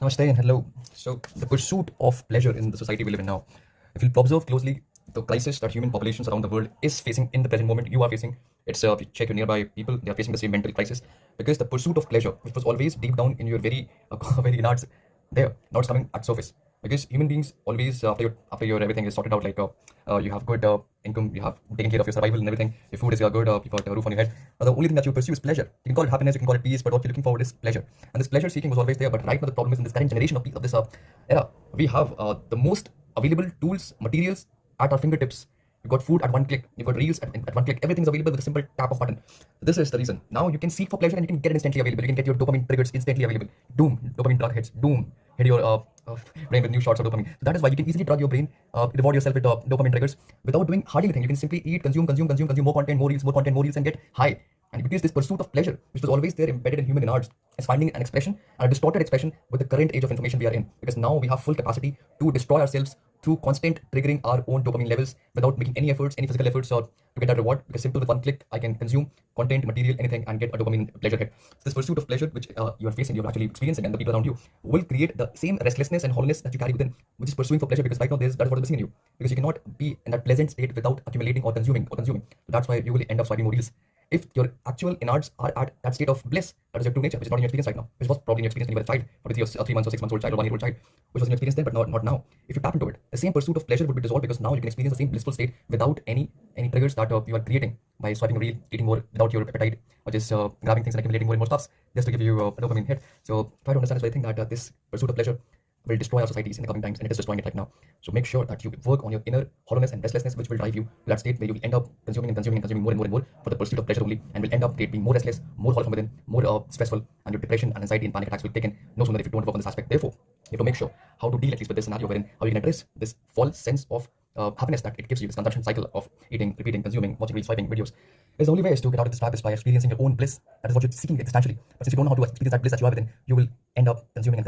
Namaste and hello. So, the pursuit of pleasure in the society we live in now. If you observe closely, the crisis that human populations around the world is facing in the present moment, you are facing. If you check your nearby people, they are facing the same mental crisis because the pursuit of pleasure, which was always deep down in your very, very innards, there, now it's coming at surface. Because human beings always, after your everything is sorted out, like you have good income, you have taken care of your survival and everything, your food is good, you've got a roof on your head. The only thing that you pursue is pleasure. You can call it happiness, you can call it peace, but what you're looking forward is pleasure. And this pleasure seeking was always there. But right now the problem is in this current generation of this era, we have the most available tools, materials at our fingertips. You've got food at one click. You've got reels at one click. Everything's available with a simple tap of button. This is the reason. Now you can seek for pleasure and you can get it instantly available. You can get your dopamine triggers instantly available. Doom, dopamine drug hits. Doom, hit your brain with new shots of dopamine. So that is why you can easily drug your brain, reward yourself with dopamine triggers without doing hardly anything. You can simply eat, consume more content, more reels, and get high. And because this pursuit of pleasure, which was always there embedded in human innards, is finding an expression, and a distorted expression with the current age of information we are in. Because now we have full capacity to destroy ourselves through constant triggering our own dopamine levels without making any efforts, any physical efforts, or to get that reward. Because simple with one click, I can consume content, material, anything, and get a dopamine pleasure hit. So this pursuit of pleasure, which you are facing, you're actually experiencing, and the people around you will create the same restlessness and hollowness that you carry within, which is pursuing for pleasure. Because right now that is what is missing in you. Because you cannot be in that pleasant state without accumulating or consuming. So that's why you will end up swiping more reels. If your actual innards are at that state of bliss, that is your true nature, which is not in your experience right now, which was probably in your experience when you were a child, or with your 3 months or 6 months old child or 1 year old child, which was in your experience then, but not now. If you tap into it, the same pursuit of pleasure would be dissolved, because now you can experience the same blissful state without any triggers that you are creating by swiping a reel, eating more without your appetite, or just grabbing things and accumulating more and more stuffs just to give you a dopamine hit. So try to understand this. I think that this pursuit of pleasure will destroy our societies in the coming times, and it is destroying it right now. So make sure that you work on your inner hollowness and restlessness, which will drive you to that state where you will end up consuming more for the pursuit of pleasure only, and will end up being more restless, more hollow from within, more stressful, and your depression and anxiety and panic attacks will take in no sooner if you don't work on this aspect. Therefore, you have to make sure how to deal at least with this scenario, wherein how you can address this false sense of happiness that it gives you, this consumption cycle of eating, repeating, consuming, watching reels, swiping videos. There's the only way is to get out of this trap is by experiencing your own bliss. That is what you're seeking existentially. But since you don't know how to experience that bliss that you have within, you will end up consuming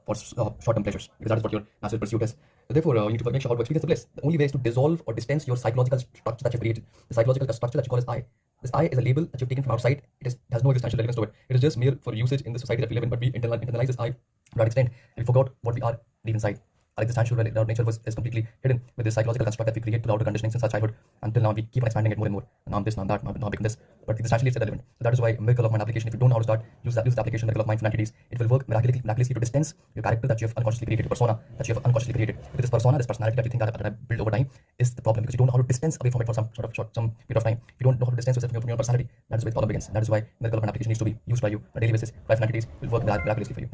for short-term pleasures, because that is what your natural pursuit is. So therefore, you need to make sure how to experience the bliss. The only way is to dissolve or distance your psychological structure that you've created. The psychological structure that you call as I. This I is a label that you've taken from outside. It has no existential relevance to it. It is just mere for usage in the society that we live in. But we internalize this I to that extent, and we forgot what we are deep inside. Our existential nature is completely hidden with this psychological construct that we create throughout our conditioning since our childhood until now. We keep on expanding it more and more. Now I'm this, now I'm that, now I'm becoming this. But existentially it's irrelevant. So that is why a Miracle of Mind application, if you don't know how to start, use the application Miracle of Mind for 90 days. It will work miraculously to distance your character that you have unconsciously created, your persona that you have unconsciously created. With this persona, this personality that you think that I built over time is the problem, because you don't know how to distance away from it for some period of time. If you don't know how to distance yourself from your personality, that is where the problem begins. That is why Miracle of Mind application needs to be used by you on a daily basis. 5 90 days will work miraculously for you.